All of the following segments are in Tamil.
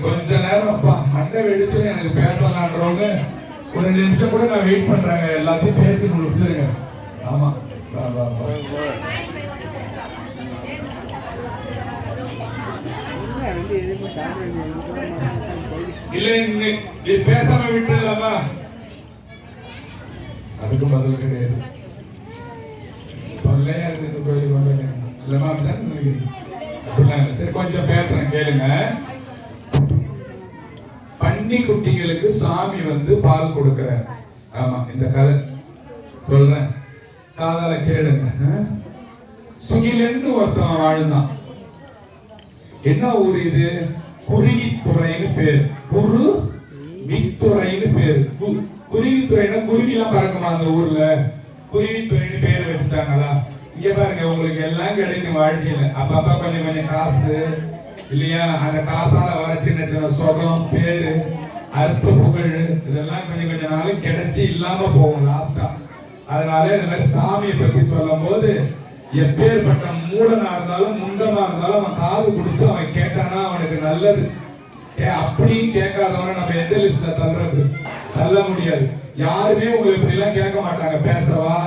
கொஞ்ச நேரம் அப்பா மண்டை வெடிச்சு எனக்கு பேசலான்றவங்க ஒரு 2 நிமிஷம் கூட நான் வெயிட் பண்றாங்க. எல்லாத்தையும் பேசி முடிச்சிருங்க. ஆமா இல்ல நீ பேசாம விட்டுலாமா? அதுக்கு பதில் கிடையாது. தொல்லையா இருக்கு கோயில் வந்தேன் இல்லமா? அப்படிதான் நினைக்கிறேன். சரி கொஞ்சம் பேசுறேன் கேளுங்க. பன்னி குட்டிகளுக்கு சாமி வந்து பால் கொடுக்கிறார். ஆமா இந்த கதை சொல்றேன், காதால கேளுங்க. சுகிலன்னு ஒருத்தன் வாழ்ந்தான். என்ன ஊர் இது? குருவித்துறைன்னு பேரு. குரு வித்துறைன்னு பேரு. குருவித்துறைனா குருவி எல்லாம் பறக்குமா அந்த ஊர்ல? குருவித்துறைன்னு பேரு வச்சுட்டாங்களா? இங்க பாருங்க, உங்களுக்கு எல்லாம் கிடைக்கும் வாழ்க்கையில. அப்பப்ப கொஞ்சம் கொஞ்சம் காசு இல்லையா? அந்த காசால வர சின்ன சின்ன சொகம், பேரு, அற்ப புகழ் இதெல்லாம் கொஞ்சம் கொஞ்ச நாள் கிடைச்சி இல்லாம போகும் லாஸ்டா. அதனால இந்த மாதிரி சாமியை பத்தி சொல்லும் போது எப்பேற்பட்ட மூடனா இருந்தாலும் முண்டமா இருந்தாலும் அவன் காது கொடுத்து அவன் கேட்டானா அவனுக்கு நல்லது. அப்படியும் கேட்காதவன நம்ம எந்த லிஸ்ட்ல தள்ள முடியாது. யாருமே உங்களுக்கு இப்படி எல்லாம் கேட்க மாட்டாங்க. பேசவா,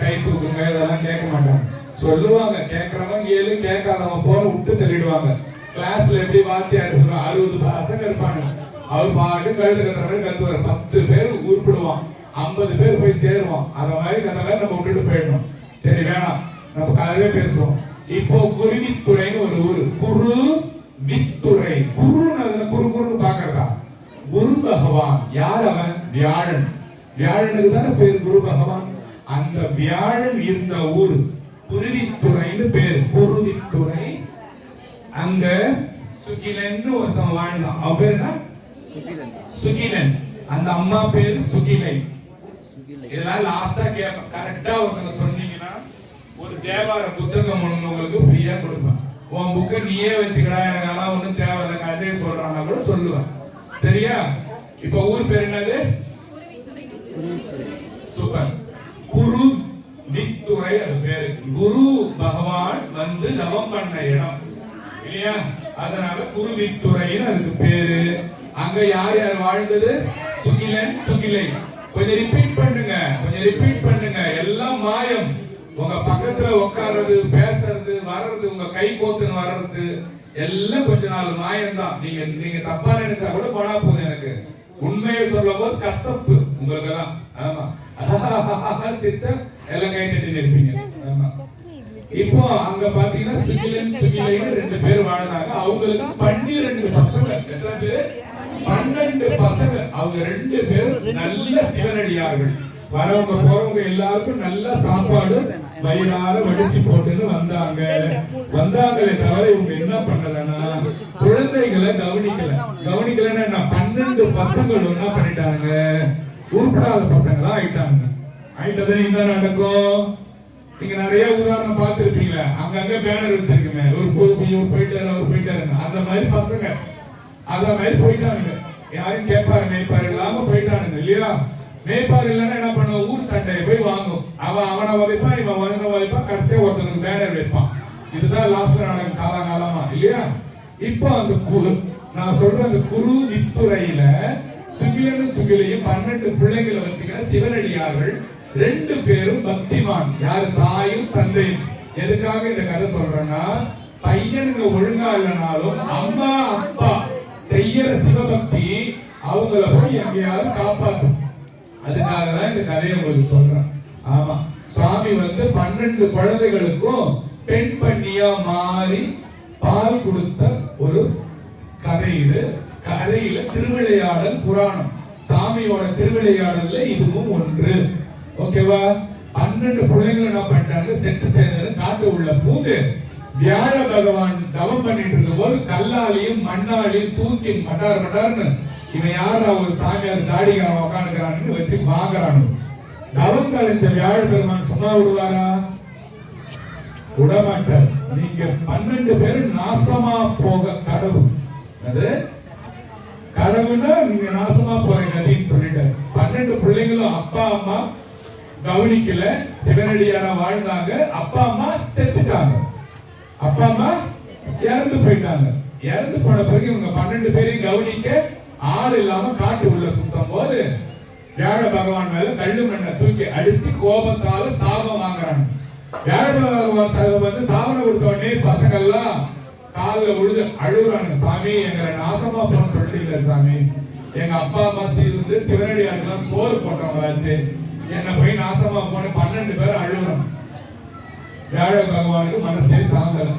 கை தூக்குங்க, இதெல்லாம் கேட்க மாட்டாங்க. சொல்லுவாங்க, கேட்கறவங்க ஏழு, கேட்காதவன் போல விட்டு தள்ளிடுவாங்க. கிளாஸ்ல எப்படி வாத்தியார் இருப்பாங்க, 60 பசங்க இருப்பாங்க. அவர் பாட்டு கழுது கத்துற மாதிரி கத்துவார். 10 பேர் உருப்பிடுவான், 50 பேர் போய் சேருவான். அந்த மாதிரி நம்ம விட்டுட்டு போயிடணும். சரி வேணாம், நம்ம கதையே பேசுவோம். இப்போ குருவித்துறைன்னு ஒரு ஊரு. குரு வித்துறை. குருன்னு குருன்னு பாக்குறதா? குரு பகவான். யார் அவன்? வியாழன். வியாழனுக்கு தானே பேர் குரு பகவான். அந்த வியாழன் இருந்த ஊரு குருவித்துறைன்னு பேர். குருவித்துறை. அங்க சுகிலன் ஒருத்தன் வாழ்ந்தான். அவன் பேர் என்ன? சுகிலன். அந்த அம்மா பேர் சுகிலை. இதெல்லாம் லாஸ்டா கேட்பேன். கரெக்டா ஒருத்தங்க சொன்னீங்கன்னா ஒரு தேவார புத்தகம் உங்களுக்கு ஃப்ரீயா கொடுப்பேன். உன் புக்கை நீயே வச்சுக்கடா, எனக்கு அதெல்லாம் ஒன்றும் தேவையில்லை, கதையை சொல்றான்னா கூட சொல்லுவேன். சரியா? இப்ப ஊர் பேர் என்னது? சூப்பர். குரு வித்துறை அது பேரு. குரு பகவான் வந்து தவம் பண்ண இடம் இல்லையா? அதனால குரு வித்துறைன்னு அதுக்கு பேரு. அங்க யார் யார் வாழ்ந்தது? சுகிலன், சுகிலை. கொஞ்சம் ரிப்பீட் பண்ணுங்க, கொஞ்சம் ரிப்பீட் பண்ணுங்க. எல்லாம் மாயம். உங்க பக்கத்துல உட்கார்றது, பேசுறது, வர்றது, உங்க கை கோத்துன்னு வர்றது எல்லாம் கொஞ்ச நாள் மாயம்தான். நீங்க தப்பா நினைச்சா கூட போனா போதும். எனக்கு உண்மையை சொல்லும் போது கசப்பு உங்களுக்கு தான். ஆமா சிரிச்சா எல்லாம் கை தட்டி நிற்பீங்க. ஆமா. இப்போ அங்க பாத்தீங்கன்னா சுகிலன் சுகிலைன்னு 2 பேர் வாழ்ந்தாங்க. அவங்களுக்கு 12 பசங்க. எத்தனை பேரு? 12 பசங்க. அவங்க 2 பேரும் நல்ல சிவனடியார்கள். வரவங்க போறவங்க எல்லாருக்கும் நல்ல சாப்பாடு வயிறார வடிச்சு போட்டுன்னு வந்தாங்களே தவிர இவங்க என்ன பண்ணலன்னா குழந்தைகளை கவனிக்கலன்னா என்ன? 12 பசங்களும் என்ன பண்ணிட்டாங்க? உருப்படாத பசங்களா ஆயிட்டாங்க. ஆயிட்டதே இந்த நடக்கும். நீங்க நிறைய உதாரணம் பார்த்திருப்பீங்களா? அங்கங்க பேனர் வச்சிருக்குமே, ஒரு போயிட்டாரு, அவர் போயிட்டாரு. அந்த மாதிரி பசங்க அத மாதிரி போயிட்டானுங்க. யாரும் கேட்பாரு மேய்ப்பாரு இல்லாம போயிட்டானுங்க இல்லையா? மேய்ப்பாரு இல்லைன்னா என்ன பண்ண? ஊர் சண்டையை போய் வாங்கும். அவனை வதைப்பான், இவன் வதைப்பான், கடைசியா ஒருத்தனுக்கு பேனர் வைப்பான். இதுதான் லாஸ்ட்ல நடக்கும் காலங்காலமா இல்லையா? இப்போ அந்த நான் சொல்ற அந்த குரு வித்துறையில சுகிலனும் சுகிலையும் 12 பிள்ளைகளை வச்சுக்கிற சிவனடியார்கள் 2 பேரும் பக்திமான். யாரு? தாயும் தந்தையும். எதுக்காக இந்த கதை சொல்றேன்னா, பையனுங்க ஒழுங்கா இல்லைனாலும் அம்மா அப்பா செய்யற சிவபக்தி அவங்கள போய் எங்கேயாவது காப்பாற்றும். அதுக்காக தான் இந்த கதையை உங்களுக்கு சொல்றேன். ஆமா, சுவாமி வந்து 12 குழந்தைகளுக்கும் பெண் பண்ணியா மாறி பால் கொடுத்த ஒரு கதை இது. கதையில திருவிளையாடல் புராணம். சாமியோட திருவிளையாடல்ல இதுவும் ஒன்று. ஓகேவா? 12 பிள்ளைங்களும் என்ன பண்ணிட்டாங்க? செட்டு சேர்ந்து காட்டு உள்ள பூந்து வியாழ பகவான் தவம் பண்ணிட்டு இருக்கும் போது கல்லாலையும் மண்ணாலையும் தூக்கி மட்டார்னு இவன் யாரா ஒரு சாமியார் தாடிகாரன் உட்காந்துக்கிறான்னு வச்சு வாங்குறானு. தவம் கலைஞ்ச வியாழ பெருமான் சும்மா விடுவாரா? விடமாட்டார். நீங்க 12 பேர் நாசமா போக கடவு. அது கடவுன்னா நீங்க நாசமா போற கதின்னு சொல்லிட்டாரு. 12 பிள்ளைங்களும் அப்பா அம்மா கவனிக்கல, சிவனடியாரா வாழ்ந்தாங்க. அப்பா அம்மா செத்துட்டாங்க, அப்பா அம்மா இறந்து போயிட்டாங்க. இறந்து போன பிறகு இவங்க 12 பேரையும் கவனிக்க ஆள் இல்லாம காட்டு உள்ள சுத்தும் போது வியாழ பகவான் மேல கல்லு மண்ணை தூக்கி அடிச்சு கோபத்தால சாபம் வாங்குறாங்க. வியாழ பகவான் வந்து சாபனை கொடுத்த உடனே பசங்க எல்லாம் காலில் விழுது அழுகுறாங்க. சாமி எங்களை நாசமா போன சொல்லிட்டீங்க சாமி, எங்க அப்பா அம்மா இருந்து சிவனடியாருக்கெல்லாம் சோறு போட்டவங்களாச்சு, என்ன போய் நாசமா போன 12 பேர் அழுகுறோம். வியாழ பகவானுக்கு மனசே தாங்கல.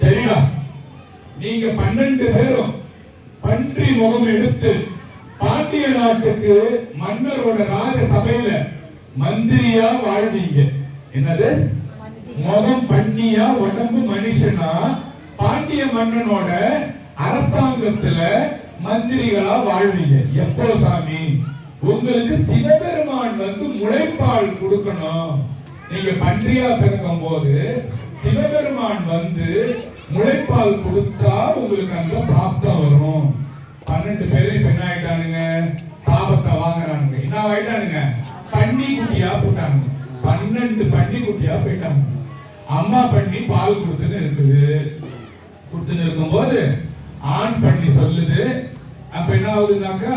சரியா, நீங்க 12 பேரும் பன்றி முகம் எடுத்து பாண்டிய நாட்டுக்கு மன்னரோட ராஜ சபையில மந்திரியா வாழ்வீங்க. என்னது, முகம் பண்ணியா உடம்பு மனுஷனா பாண்டிய மன்னனோட அரசாங்கத்துல மந்திரிகளா வாழ்வீங்க. எப்போ சாமி, உங்களுக்கு சிவபெருமான் வந்து முளைப்பால் கொடுக்கணும். நீங்க பன்றியா பிறக்கும் போது சிவபெருமான் வந்து முளைப்பால் கொடுத்தா உங்களுக்கு அந்த பிராப்தம் வரும். 12 பேரும் இப்ப என்ன ஆயிட்டானுங்க, சாபத்தை வாங்குறானுங்க. என்ன ஆயிட்டானுங்க, பன்னி குட்டியா போட்டானுங்க. 12 பன்னி குட்டியா போயிட்டாங்க. அம்மா பண்ணி பால் கொடுத்துன்னு இருக்குது. கொடுத்துன்னு இருக்கும் போது ஆண் பண்ணி சொல்லுது. அப்ப என்ன ஆகுதுன்னாக்கா,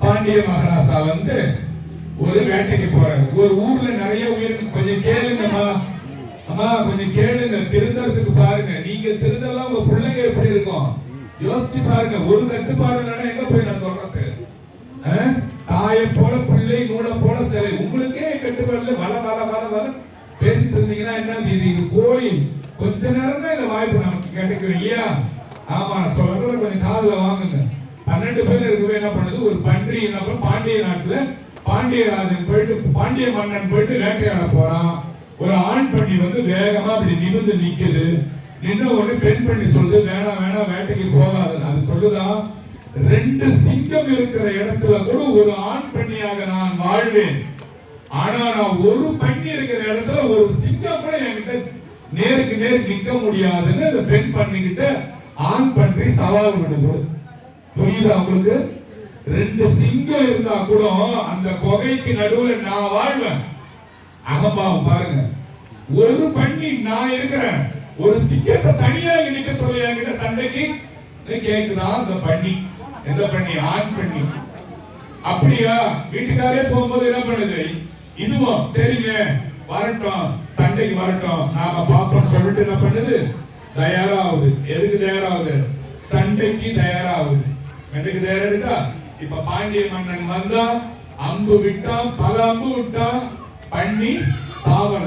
பாண்டிய மகாராசா வந்து ஒரு வேட்டைக்கு போறாரு. ஒரு ஊர்ல நிறைய உயிர், கொஞ்சம் கேளுங்கம்மா, அம்மா கொஞ்சம் கேளுங்க, திருந்தறதுக்கு பாருங்க. நீங்க திருந்தெல்லாம் உங்க பிள்ளைங்க எப்படி இருக்கும் யோசிச்சு பாருங்க. ஒரு கட்டுப்பாடு எங்க போய் நான் சொல்றது, தாயை போல பிள்ளை நூலை போல சிலை. உங்களுக்கே கட்டுப்பாடுல வள வள வள வள பேசிட்டு இருந்தீங்கன்னா என்ன, இது கோயில். கொஞ்ச நேரம் தான் இந்த வாய்ப்பு நமக்கு கிடைக்கும் இல்லையா? ஆமா, நான் சொல்றத கொஞ்சம் காதுல வாங்குங்க. 12 பேர் இருக்கவே என்ன பண்ணுது, ஒரு பன்றி என்ன பண்ண, பாண்டிய நாட்டுல பாண்டியராஜன் போயிட்டு, பாண்டிய மன்னன் போயிட்டு வேட்டையாட போறான். ஒரு ஆண் பண்ணி வந்து வேகமா அப்படி நிமிர்ந்து நிக்குது. நின்ன உடனே பெண் பண்ணி சொல்லுது, வேணாம் வேணாம் வேட்டைக்கு போகாது. அது சொல்லுதான், 2 சிங்கம் இருக்கிற இடத்துல கூட ஒரு ஆண் பண்ணியாக நான் வாழ்வேன். ஆனா நான் ஒரு பண்ணி இருக்கிற இடத்துல ஒரு சிங்கம் கூட என்கிட்ட நேருக்கு நேர் நிக்க முடியாதுன்னு அந்த பெண் பண்ணிக்கிட்ட ஆண் பண்ணி சவால் விடுது. புரியுதா உங்களுக்கு? 2 சிங்கம் இருந்தா கூட அந்த குகைக்கு நடுவுல நான் வாழ்வேன். அகம்பாவம் பாருங்க. ஒரு பண்ணி நான் இருக்கிறேன், ஒரு சிங்கத்தை தனியா நிக்க சொல்லி என்கிட்ட சண்டைக்கு கேக்குதா அந்த பண்ணி. எந்த பண்ணி? ஆண் பண்ணி. அப்படியா? வீட்டுக்காரே போகும்போது என்ன பண்ணுது, இதுவும் சரிங்க வரட்டும், சண்டைக்கு வரட்டும், நாம பாப்போம் சொல்லிட்டு என்ன பண்ணுது, தயாராகுது. எதுக்கு தயாராகுது? சண்டைக்கு தயாராகுது. சண்டைக்கு தயாராகுதா? இப்ப பாண்டிய மன்னன் வந்தா, அம்பு விட்டான், பல அம்பு விட்டான், பண்ணி சாவல.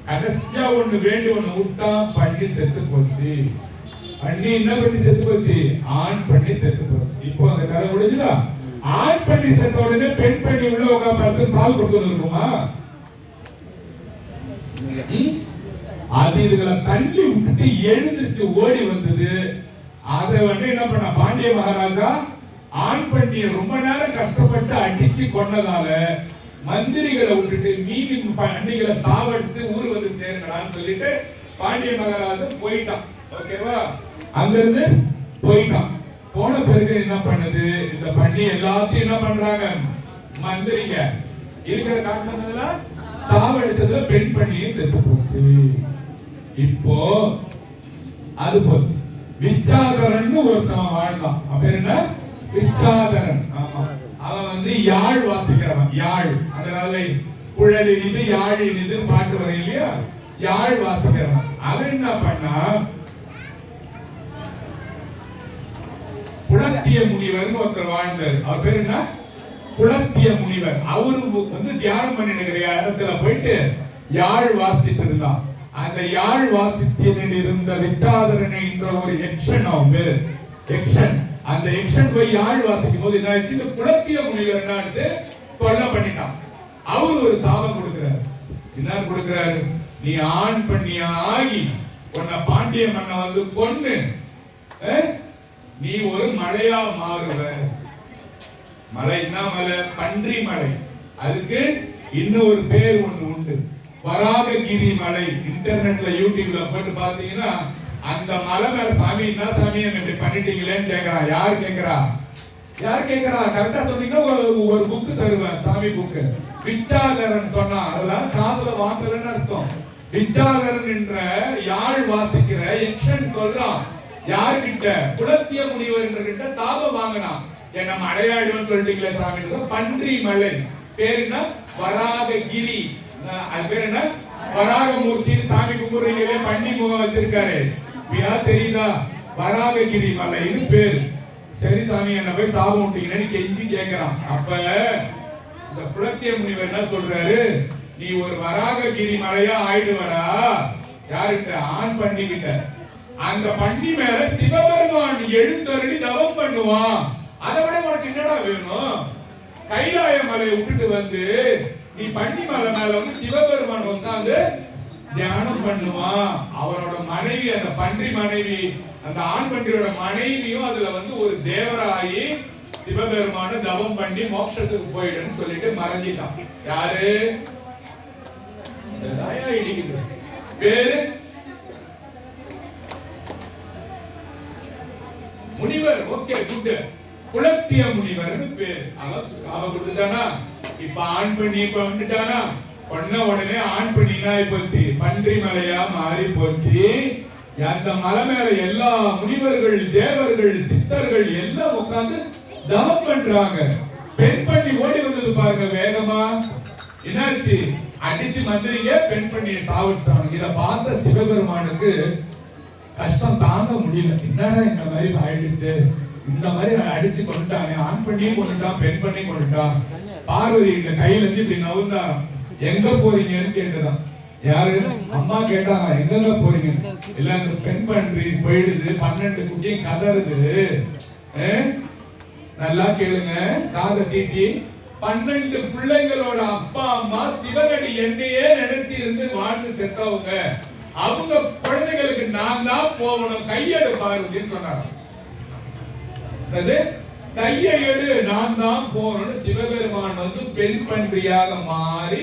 கடைசியா ஒண்ணு வேண்டி ஒண்ணு விட்டா, பண்ணி செத்து போச்சு. பண்ணி என்ன பண்ணி செத்து போச்சு? ஆண் பண்ணி செத்து போச்சு. இப்போ அந்த கதை முடிஞ்சுதா? ஆண் பண்ணி செத்த உடனே பெண் பண்ணி உள்ள உட்கார்ந்து பால் கொடுத்து இருக்குமா? அது இதுகளை தள்ளி விட்டுட்டு எழுந்திருச்சு ஓடி வந்தது. அதை வந்து என்ன பண்ண, பாண்டிய மகாராஜா ஆண் பண்ணிய ரொம்ப நேரம் கஷ்டப்பட்டு அடிச்சு கொன்னதால மந்திரிகளை விட்டுட்டு மீதி பண்ணிகளை சாவடிச்சுட்டு ஊர் வந்து சேருங்கடான்னு சொல்லிட்டு பாண்டிய மகாராஜா போயிட்டான். ஓகேவா? அங்கிருந்து போயிட்டான். போன பிறகு என்ன பண்ணுது, இந்த பண்ணி எல்லாத்தையும் என்ன பண்றாங்க, மந்திரிங்க இருக்கிற காட்டுல சாவடிச்சதுல பெண் பண்ணியும் செத்து போச்சு. இப்போ அது போச்சு. விச்சாதரன் ஒருத்தன் வாழ்ந்தான். பேர் என்ன? விச்சாதரன். ஆமா, அவன் வந்து யாழ் வாசிக்கிறவன். யாழ், அதனால குழல் இனிது யாழ் இனிது பாட்டு வர இல்லையா, யாழ் வாசிக்கிறவன். அவன் என்ன பண்ணா, புலத்திய முனிவர் ஒருத்தர் வாழ்ந்தார். அவர் பேர் என்ன? புலத்திய முனிவர். அவரு வந்து தியானம் பண்ணிட்டு இடத்துல போயிட்டு யாழ் வாசிட்டு இருந்தான். அந்த யாழ் வாசித்தியனில் இருந்த விச்சாதரனை என்ற ஒரு யக்ஷன், அவன் பேரு யக்ஷன். அந்த யக்ஷன் போய் யாழ் வாசிக்கும் போது என்ன ஆச்சு, இந்த புலத்திய முனிவர் என்ன கொல்ல பண்ணிட்டான். அவரு ஒரு சாபம் கொடுக்கிறார். என்ன கொடுக்கிறாரு, நீ ஆண் பண்ணியா ஆகி உன்னை பாண்டிய மன்ன வந்து கொன்னு நீ ஒரு மலையா மாறுவ. மலை என்ன மலை? பன்றி மலை. அதுக்கு இன்னும் ஒரு பேர் ஒண்ணு உண்டு, வராககிரி மலை. இன்டர்நெட்ல யூடியூப்ல போட்டு பாத்தீங்கன்னா அந்த மலை மேல சாமி என்ன சாமி இப்படி பண்ணிட்டீங்களேன்னு கேக்குறான். யார் கேக்குறா? யார் கேக்குறா? கரெக்டா சொன்னீங்கன்னா ஒரு புக்கு தருவேன், சாமி புக்கு. விச்சாதரன் சொன்னா அதெல்லாம் காதுல வாங்கலன்னு அர்த்தம். விச்சாகரன் என்ற யாழ் வாசிக்கிற யக்ஷன் சொல்றான் யாருகிட்ட, குலத்திய முனிவர் கிட்ட சாபம் வாங்கினான். நம்ம அடையாளம் சொல்லிட்டீங்களே சாமி, பன்றி மலை பேர் என்ன, வராககிரி. அது பேர் என்ன, வராகமூர்த்தி. சாமி கும்பிடுறீங்களே, பன்றி முகம் வச்சிருக்காரு, தெரியுதா? வராககிரி மலைன்னு பேரு. சரி சாமி, என்ன போய் சாபம் விட்டீங்கன்னு கெஞ்சி கேட்கிறான். அப்ப இந்த குலத்திய முனிவர் என்ன சொல்றாரு, நீ ஒரு வராககிரி மலையா ஆயிடுவடா. யாருக்கிட்ட, ஆண் பண்ணிக்கிட்ட. அந்த பண்ணி மேல சிவபெருமான் எழுந்தருளி தவம் பண்ணுவான். அதை விட உனக்கு என்னடா வேணும்? கைலாய மலையை விட்டுட்டு வந்து நீ பண்ணி மலை மேல வந்து சிவபெருமான் உட்கார்ந்து தியானம் பண்ணுவான். அவரோட மனைவி, அந்த பன்றி மனைவி, அந்த ஆண் பன்றியோட மனைவியும் அதுல வந்து ஒரு தேவராயி சிவபெருமான தவம் பண்ணி மோட்சத்துக்கு போயிடுன்னு சொல்லிட்டு மறைஞ்சிட்டான். யாரு? பேரு முனிவர். Okay, good. குலத்திய முனிவர் பேர். அவ கொடுத்துட்டானா? இப்ப ஆண் பண்ணி இப்ப வந்துட்டானா? பண்ண உடனே ஆண் பண்ணினா போச்சு, பன்றி மலையா மாறி போச்சு. அந்த மலை மேல எல்லா முனிவர்கள், தேவர்கள், சித்தர்கள் எல்லாம் உட்கார்ந்து தவம் பண்றாங்க. பெண் பண்ணி ஓடி வந்தது பாருங்க வேகமா. என்னாச்சு? அடிச்சு மந்திரிங்க பெண் பண்ணியை சாவிச்சிட்டாங்க. இத பார்த்த சிவபெருமானுக்கு கஷ்டம் தாங்க முடியல. என்னடா இந்த மாதிரி ஆயிடுச்சு, இந்த மாதிரி அடிச்சு கொண்டுட்டாங்க, ஆண் பண்ணியும் கொண்டுட்டான், பெண் பண்ணி கொண்டுட்டான். பார்வதி இந்த கையில இருந்து இப்படி நவுந்தா, எங்க போறீங்கன்னு கேட்டுதான். யாரு? அம்மா கேட்டாங்க, எங்க போறீங்க? இல்ல அந்த பெண் பன்றி போயிடுது, 12 குட்டியும் கதறுது. நல்லா கேளுங்க, காதை தீட்டி. 12 பிள்ளைங்களோட அப்பா அம்மா சிவனடி என்னையே நினைச்சு இருந்து வாழ்ந்து செத்தவங்க. அவங்க குழந்தைகளுக்கு நான் தான் போகணும், கையெடு பார்வதின்னு சொன்னாங்க. கையெடு, நான் தான் போகணும்னு சிவபெருமான் வந்து பெண் பன்றியாக மாறி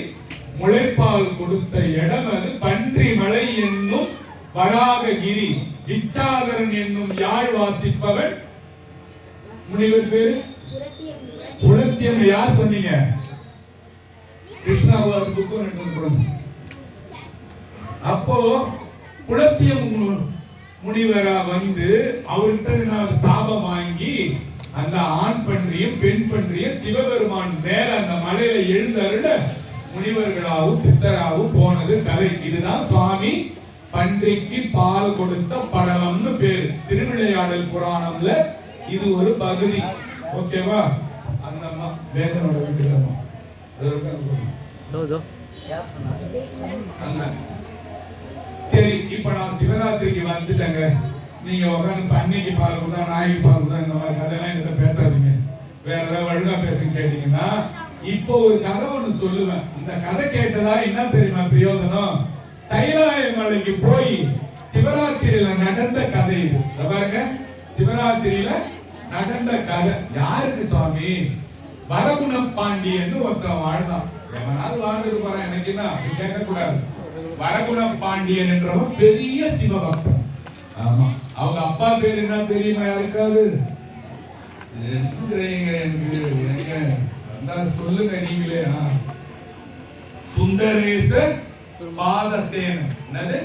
முளைப்பால் கொடுத்த இடம் அது. பன்றி மலை என்னும் வராககிரி. விச்சாகரன் என்னும் யாழ் வாசிப்பவன் முனிவர் பேரு குலத்தியம். யார் சொன்னீங்க? கிருஷ்ணாவது புக்கு. அப்போ குலத்திய முனிவரா வந்து அவர்கிட்ட சாபம் வாங்கி அந்த ஆண் பன்றியும் பெண் பன்றியும் சிவபெருமான் மேல அந்த மலையில எழுந்தருள முனிவர்களாவும் சித்தராவும் போனது கதை. இதுதான் சுவாமி பன்றிக்கு பால் கொடுத்த படலம்னு பேரு. திருவிளையாடல் புராணம்ல இது ஒரு பகுதி. ஓகேவா? அந்த வேதனோட வீட்டுக்கு சரி. இப்ப நான் சிவராத்திரிக்கு வந்துட்டேங்க. நீங்க உட்காந்து பன்னிக்கு பால் கொடுத்தா, நாய்க்கு பால் கொடுத்தா, இந்த மாதிரி கதையெல்லாம் என்கிட்ட பேசாதீங்க. வேற ஏதாவது வழுகா பேசுன்னு கேட்டீங்கன்னா, இப்போ ஒரு கதை ஒண்ணு சொல்லுவேன். இந்த கதை கேட்டதா என்ன தெரியுமா பிரயோஜனம்? கைலாய மலைக்கு போய் சிவராத்திரியில நடந்த கதை இது. பாருங்க, சிவராத்திரியில நடந்த கதை. யாருக்கு சுவாமி? வரகுண பாண்டியன்னு ஒருத்தன் வாழ்ந்தான். எவனாவது வாழ்ந்துட்டு போறான், எனக்கு என்ன கேட்க கூடாது. வரகுண பாண்டியன் என்றவன் பெரிய சிவபக்தன். ஆமா, அவங்க அப்பா பேர் என்ன தெரியுமா யாருக்காவது? சொல்லுங்க நீங்களே. சுந்தரேச பாதசேனன். என்னது?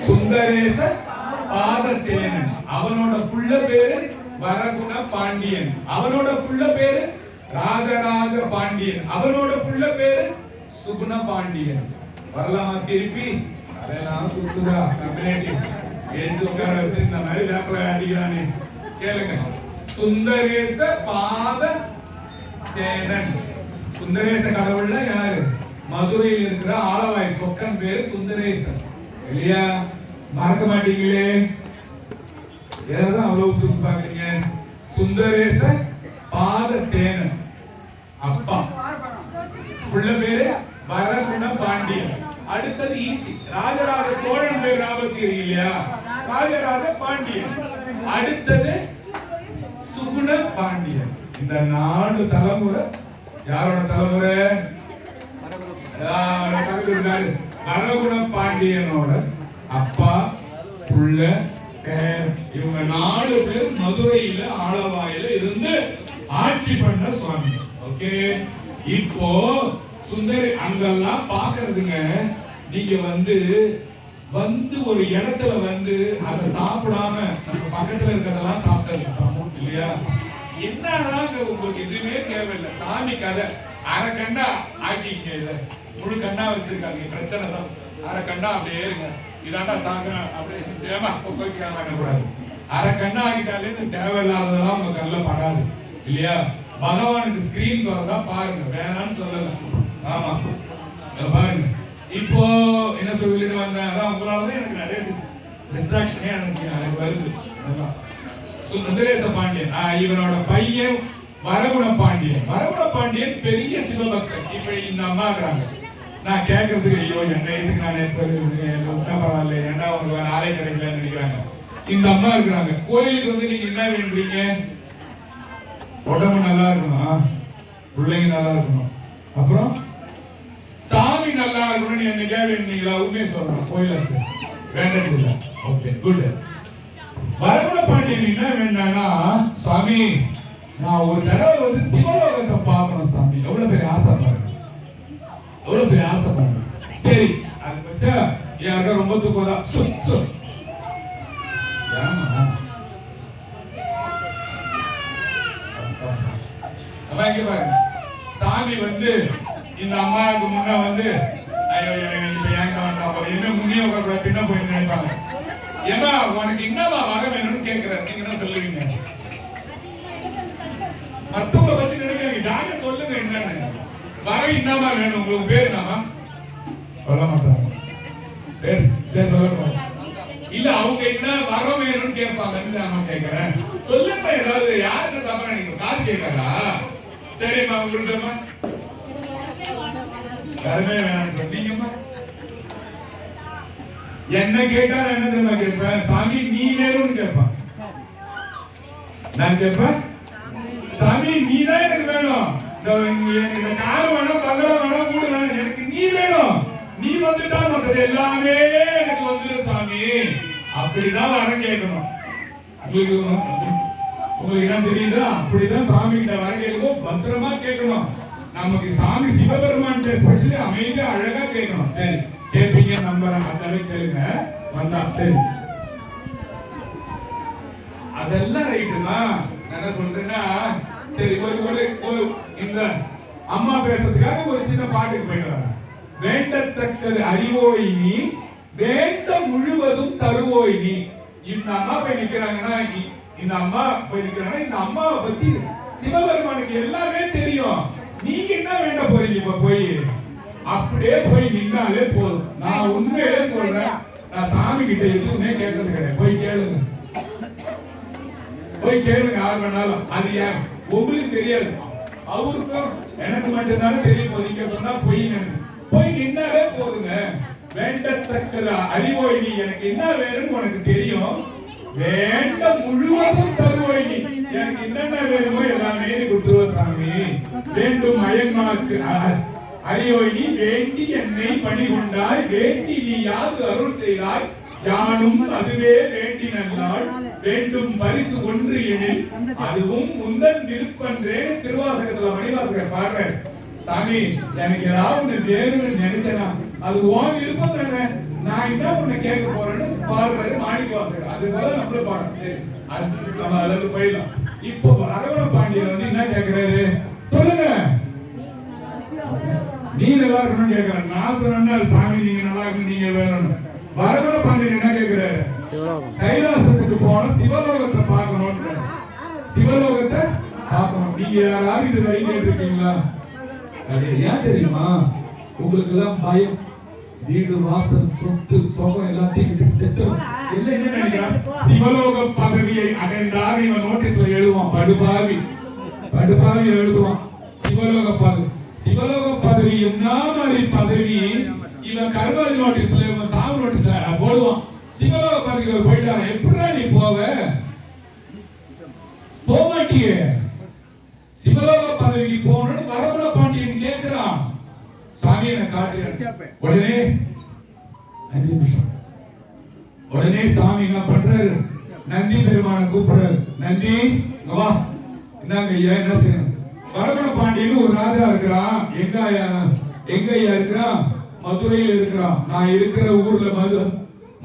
சுந்தரேச பாதசேனன். அவனோட புள்ள பேரு வரகுண பாண்டியன். அவனோட புள்ள பேரு ராஜராஜ பாண்டியன். அவனோட புள்ள பேரு சுகுண பாண்டியன். வரலாமா திருப்பி? அதெல்லாம் சுத்துதா கம்பெனேட்டிவ். எழுந்து உட்கார வச்சு இந்த மாதிரி வேப்பல அடிக்கிறானே. கேளுங்க. சுந்தரேச பாத சேனன். சுந்தரேச கடவுள்ல யாரு? மதுரையில் இருக்கிற ஆலவாய் சொக்கன் பேரு சுந்தரேசன். இல்லையா? மறக்க மாட்டீங்களே? ஏதாவது அவ்வளவு தூக்கி பாக்குறீங்க. சுந்தரேச பாத சேனன் அப்பா. புள்ள பேரு வரகுண பாண்டியன். அடுத்தது ஈசி. ராஜராஜ சோழன் பேர் ஞாபகம் இல்லையா? ராஜராஜ பாண்டியன். அடுத்தது சுகுண பாண்டியன். இந்த 4 தலைமுறை யாரோட தலைமுறை? வரகுண பாண்டியனோட அப்பா, புள்ள, பேர். இவங்க 4 பேர் மதுரையில ஆலவாயில இருந்து ஆட்சி பண்ண சுவாமி. ஓகே. இப்போ சுந்தரி அங்கெல்லாம் பாக்குறதுங்க நீங்க வந்து ஒரு இடத்துல வந்து அதை சாப்பிடாம நம்ம பக்கத்துல இருக்கிறதெல்லாம் சாப்பிட்டது சமம் இல்லையா? என்னதான் உங்களுக்கு எதுவுமே தேவையில்லை. சாமி கதை அரை கண்டா ஆக்கிங்க, இல்ல முழு கண்டா வச்சிருக்காங்க. பிரச்சனை தான். அரை கண்டா அப்படியே இருங்க, இதாண்டா சாகுறேன் அப்படியே ஏமா கூடாது. அரை கண்டா ஆகிட்டாலே இந்த தேவையில்லாததெல்லாம் உங்க கண்ணில் படாது இல்லையா? பகவானுக்கு ஸ்கிரீன் திறந்தா பாருங்க, வேணான்னு சொல்லல. ஆமா பாருங்க. இப்போ என்ன சொல்லிட்டு வந்தேன், அதான் உங்களாலதான் எனக்கு நிறைய டிஸ்ட்ராக்ஷனே எனக்கு வருது. சுந்தரேச பாண்டியன் இவனோட பையன் வரகுண பாண்டியன். வரகுண பாண்டியன் பெரிய சிவபக்தன். இப்ப இந்த அம்மா இருக்கிறாங்க. நான் கேட்கறதுக்கு ஐயோ என்ன இதுக்கு நான் பரவாயில்ல, ஏன்னா அவங்க வேற ஆலை கிடைக்கலன்னு நினைக்கிறாங்க. இந்த அம்மா இருக்கிறாங்க. கோயிலுக்கு வந்து நீங்க என்ன வேண்டுறீங்க? உடம்பு நல்லா இருக்கணும், பிள்ளைங்க நல்லா இருக்கணும், அப்புறம் சாமி நல்லா இருக்கணும்னு என்னைக்கா வேண்டீங்களா? உண்மையை சொல்லணும். கோயிலா சார் வேண்டது இல்லை. Okay good. வரகுண பாண்டியன் என்ன வேண்டானா, சுவாமி நான் ஒரு தடவை வந்து சிவலோகத்தை பார்க்கணும் சாமி. எவ்வளவு பெரிய ஆசை பாருங்க, எவ்வளவு பெரிய ஆசை பாருங்க. சரி அது வச்சா யாருக்கா ரொம்ப தூக்கதா பாருங்க. சாமி வந்து இந்த அம்மாவுக்கு முன்ன வந்து ஐயோ இப்ப ஏங்க வேண்டாம், என்ன முன்னே உட்கார பின்ன போய் நினைப்பாங்க. ஏமா உனக்கு என்னமா வர வேணும்னு கேட்கிறாரு. நீங்க என்ன சொல்லுவீங்க? மத்தவங்க பத்தி நினைக்காதீங்க, ஜாலியா சொல்லுங்க என்னன்னு. வர என்னமா வேணும், உங்களுக்கு பேர் என்னமா? சொல்ல மாட்டாங்க. பேர் சொல்ல இல்ல, அவங்க என்ன வர வேணும்னு கேட்பாங்கன்னு நான் கேட்கிறேன். சொல்லுங்க ஏதாவது. யாருக்கு தப்பா நினைக்கிறோம்? காது கேட்காதா? சரிம்மா உங்களுக்குமா கருமே வேணாம்னு சொன்னீங்கம்மா. என்ன கேட்டா என்ன தெரியுமா கேட்பேன்? சாமி நீ வேணும்னு கேட்பான். நான் கேட்பேன் சாமி நீ தான் எனக்கு வேணும். இந்த கார் வேணும், பங்களம் வேணும், வீடு வேணும், எனக்கு நீ வேணும். நீ வந்துட்டா மற்றது எல்லாமே எனக்கு வந்துடும் சாமி. அப்படிதான் வர கேட்கணும். உங்களுக்கு என்ன தெரியுதா? அப்படிதான் சாமி கிட்ட வர கேட்கணும். பத்திரமா கேட்கணும். நமக்கு சாமி சிவபெருமான் ஸ்பெஷலி அமைதியா அழகா கேட்கணும். சரி கேட்பீங்க நம்புறேன். அந்த கேளுங்க வந்தா. சரி அதெல்லாம் ரைட்டுமா. என்ன சொல்றேன்னா, சரி ஒரு இந்த அம்மா பேசுறதுக்காக ஒரு சின்ன பாட்டுக்கு போயிட்டு வரேன். வேண்டத்தக்கது அறிவோய் நீ, வேண்ட முழுவதும் தருவோய் நீ. இந்த அம்மா போய் நிக்கிறாங்கன்னா, இந்த அம்மா போய் நிக்கிறாங்கன்னா, இந்த அம்மாவை பத்தி சிவபெருமானுக்கு எல்லாமே தெரியும். நீங்க என்ன வேண்ட போறீங்க? இப்ப போய் அப்படியே போய் நின்னாலே போதும். நான் உண்மையிலே சொல்றேன், நான் சாமி கிட்ட எதுவுமே கேட்கறது கிடையாது. போய் கேளுங்க, போய் கேளுங்க யார் வேணாலும். அது ஏன் உங்களுக்கு தெரியாது, அவருக்கும் எனக்கு மட்டும்தானே தெரியும். போதீங்க சொன்னா போய் நின்னாலே போதுங்க. வேண்டத்தக்கதா அறிவோய் நீ, எனக்கு என்ன வேணும்னு உனக்கு தெரியும். வேண்ட முழுவதும் தருவோய் நீ, எனக்கு என்னென்ன வேணுமோ எல்லாமே கொடுத்துருவ சாமி. வேண்டும் அயன்மார்க்கு அறிவோய் நீ, வேண்டி என்னை பணி கொண்டாய், வேண்டி நீ யாது அருள் செய்தாய், யானும் அதுவே வேண்டி நல்லாள். வேண்டும் பரிசு ஒன்று எனில் அதுவும் முந்தன் விருப்பன்றே. திருவாசகத்துல மணிவாசகர் பாடுறார். சாமி எனக்கு ஏதாவது வேணும்னு நினைச்சேனா அது உன் விருப்பம் தானே, நான் என்ன உன்னை கேட்க போறேன்னு பாடுறாரு மாணிக்கவாசகர். அது போல நம்மளும் பாடம். சரி நம்ம அதுக்கு போயிடலாம். இப்போ வரகுண பாண்டியர் வந்து என்ன கேட்கிறாரு சொல்லுங்க. நீ நல்லா இருக்கணும்னு கேட்கிறேன். நான் சொன்னா சாமி நீங்க நல்லா இருக்கணும், நீங்க வேணும்னு. வரகுண பாண்டியன் என்ன கேட்கிறாரு? கைலாசத்துக்கு போன சிவலோகத்தை பார்க்கணும். சிவலோகத்தை பார்க்கணும். நீங்க யாராவது இது வரை கேட்டிருக்கீங்களா? ஏன் தெரியுமா? உங்களுக்கு எல்லாம் பயம். வீடு வாசல் சொத்து சொகம் எல்லாத்தையும் செத்து எல்லாம் என்ன நினைக்கிறான்? சிவலோக பதவியை அடைந்தார். இவன் நோட்டீஸ்ல எழுதுவான், படுபாவி எழுதுவான். சிவலோக பதவி என்ன மாதிரி பதவி? இவன் கர்மாதி நோட்டீஸ்ல, இவன் சாவு நோட்டீஸ்ல போடுவான். சிவலோக பதவிக்கு போயிட்டார. எப்படிடா நீ போக மாட்டியே? சிவலோக பதவிக்கு போகணும்னு வரகுண பாண்டியன் கேட்கிறான். சாமி எனக்கு காட்டுறேன். உடனே சாமி என்ன பண்றாரு? நந்தி பெருமானை கூப்பிடுறாரு. நந்தி வா, என்னங்க ஐயா என்ன செய்யணும்? வரகுண பாண்டியன் ஒரு ராஜா இருக்கிறான். எங்க ஐயா இருக்கிறான்? மதுரையில் இருக்கிறான். நான் இருக்கிற ஊர்ல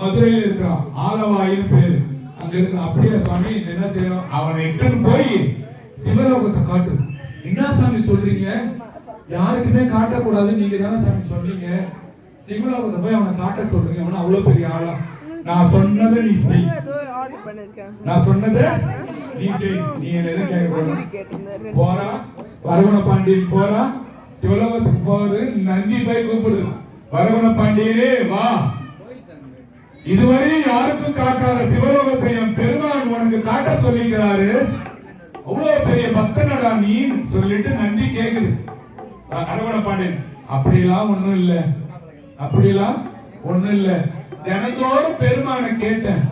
மதுரையில் இருக்கிறான். ஆலவாயின்னு பேரு. அங்க இருக்கிற அப்படியே சாமி என்ன செய்யணும், அவனை இட்டுன்னு போய் சிவலோகத்தை காட்டு. என்ன சாமி சொல்றீங்க? யாருக்குமே காட்டக்கூடாது, நீங்க தானே சாமி சொன்னீங்க. சிவலோகத்தை போய் அவனை காட்ட சொல்றீங்க. அவன அவ்வளவு பெரிய ஆளா? நான் சொன்னதை நீ செய், நான் சொன்னதை நீ செய். நீ என்ன கேட்க போறா? வரகுண பாண்டியன் போறா, சிவலோகத்துக்கு போறது. நந்தி போய் கூப்பிடுது, வரகுண பாண்டியனே வா, இதுவரை யாருக்கும் காட்டாத சிவலோகத்தை என் பெருமான் உனக்கு காட்ட சொல்லிக்கிறாரு. அவ்வளவு பெரிய பக்தனடா நீ சொல்லிட்டு நந்தி கேக்குது. வரகுண பாண்டியன் அப்படிலாம் ஒண்ணும் இல்ல, அப்படிலாம் ஒண்ணும் இல்ல. தினத்தோறும் பெருமானை கேட்டேன்,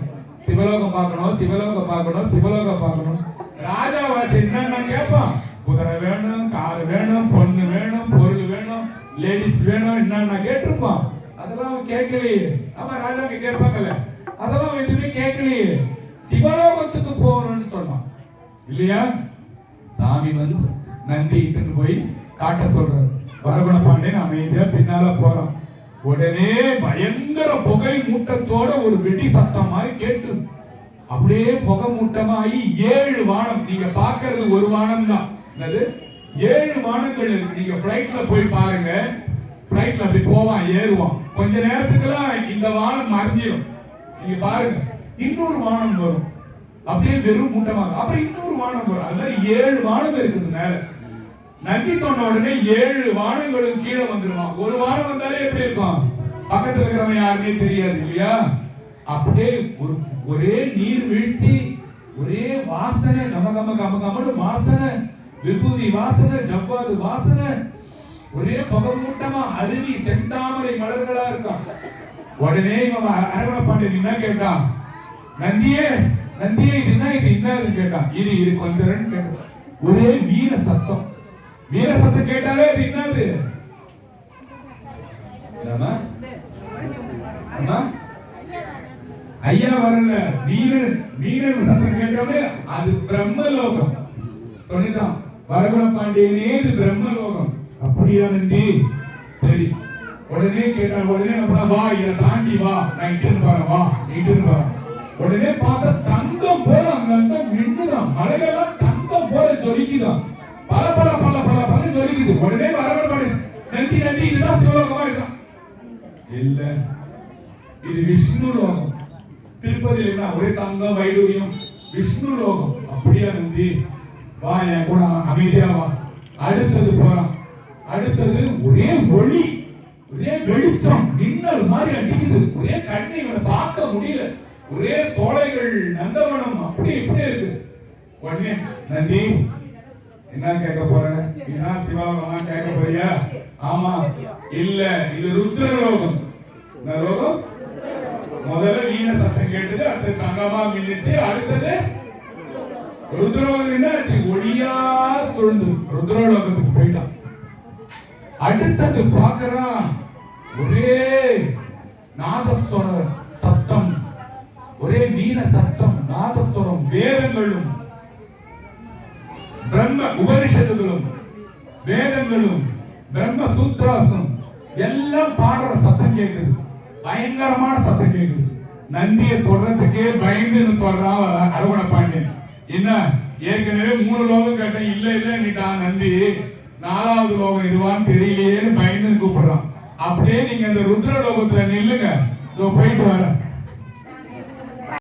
சிவலோகம் பார்க்கணும், சிவலோகம் பார்க்கணும், சிவலோகம் பார்க்கணும். ராஜாவாச்சு என்னன்னா கேட்பான், குதிரை வேணும், கார் வேணும், பொண்ணு வேணும், பொருள் வேணும், லேடிஸ் வேணும், என்னன்னா கேட்டிருப்பான். அதெல்லாம் அவன் கேட்கலையே. ஆமா, ராஜாக்கு கேட்பாங்கல்ல, அதெல்லாம் எதுவுமே கேட்கலையே. சிவலோகத்துக்கு போகணும்னு சொன்னான் இல்லையா? சாமி வந்து நந்தி இட்டுன்னு போய் காட்ட சொல்றாரு. வரகுண பாண்டியன் அமைதியா பின்னால போறான். உடனே பயங்கர புகை மூட்டத்தோட ஒரு வெடி சத்தம் மாதிரி கேட்டு அப்படியே புகை மூட்டமாகி 7 வானம். நீங்க பாக்குறது ஒரு வானம் தான், என்னது 7 வானங்கள் இருக்கு. நீங்க பிளைட்ல போய் பாருங்க, பிளைட்ல அப்படி போவான், ஏறுவான், கொஞ்ச நேரத்துக்குலாம் இந்த வானம் மறைஞ்சிடும். நீங்க பாருங்க, இன்னொரு வானம் வரும், அப்படியே வெறும் மூட்டமாக, அப்புறம் இன்னொரு வானம் வரும். அது மாதிரி 7 வானம் இருக்குது மேல. நந்தி சொன்ன உடனே 7 வானங்களும் கீழே வந்துருவான். ஒரு வானம் வந்தாலே எப்படி இருக்கும், பக்கத்துல இருக்கிறவன் யாருன்னே தெரியாது இல்லையா? அப்படியே ஒரே நீர் வீழ்ச்சி, ஒரே வாசனை, கம கம கம கமனு வாசனை, விபூதி வாசனை, ஜவ்வாது வாசனை, ஒரே பகமூட்டமா அருவி செந்தாமரை மலர்களா இருக்கும். உடனே அரவண பாண்டியன் என்ன கேட்டான், நந்தியே நந்தியே இது என்ன, இது என்னன்னு கேட்டான். இது கொஞ்சம் கேட்டான். ஒரே வீர சத்தம், வீர சத்தம் கேட்டாலே அது என்னது? ஐயா வரல, வீர சத்தம் கேட்டாலே அது பிரம்மலோகம். சொன்னிச்சான் வரகுண பாண்டியனே, இது பிரம்மலோகம். அப்படியா நந்தி? சரி. உடனே கேட்டான். உடனே நம்ம வா, இதை தாண்டி வா, நான் இட்டுன்னு போறேன், வா இட்டுன்னு போறேன். உடனே பார்த்தா தங்கம் போல அங்க மின்னுதான், மலைகள்லாம் தங்கம் போல ஜொலிக்குதான், பல பல பல பல பல ஜொலிக்குது. உடனே வரகுண பாண்டியன், நந்தி நந்தி இதுதான் சிவலோகமா இருக்கான். இல்ல, இது விஷ்ணு லோகம். திருப்பதியில் என்ன ஒரே தங்கம் வைடூரியம், விஷ்ணு லோகம். அப்படியா நந்தி? வா, என் கூட அமைதியா வா. அடுத்தது போறான். அடுத்தது ஒரே ஒளி, ஒரே வெளிச்சம், மின்னல் மாதிரி அடிக்குது. ஒரே கண்ணை இவனை பார்க்க முடியல. ஒரே சோலைகள், நந்தவனம், அப்படி இப்படி இருக்கு. உடனே நந்தி என்ன கேட்க போற? என்ன சிவலோகமா கேட்க போறியா? ஆமா. இல்ல, இது ருத்ரலோகம். இந்த லோகம் முதல்ல வீண சத்தம் கேட்டது, அடுத்து தங்கமா மின்னுச்சு, அடுத்தது ருத்ரலோகம் என்ன ஆச்சு? ஒளியா சுழ்ந்து ருத்ரலோகத்துக்கு போயிட்டான். அடுத்தது பார்க்கறான், ஒரே நாதஸ்வர சத்தம், ஒரே வீண சத்தம், நாதஸ்வரம், வேதங்களும் பிரம்ம உபனிஷத்துகளும் வேதங்களும் பிரம்ம சூத்ராசம் எல்லாம் பாடுற சத்தம் கேட்குது. பயங்கரமான சத்தம் கேட்குது. நந்தியை தொடர்றதுக்கே பயந்து தொடரான் அரவண பாண்டியன். என்ன, ஏற்கனவே 3 லோகம் கேட்டேன், இல்ல இல்லன்னுட்டான் நந்தி. 4வது லோகம் இதுவான்னு தெரியலையேன்னு பயந்து கூப்பிடுறான். அப்படியே நீங்க அந்த ருத்ர லோகத்துல நில்லுங்க, போயிட்டு வரேன்.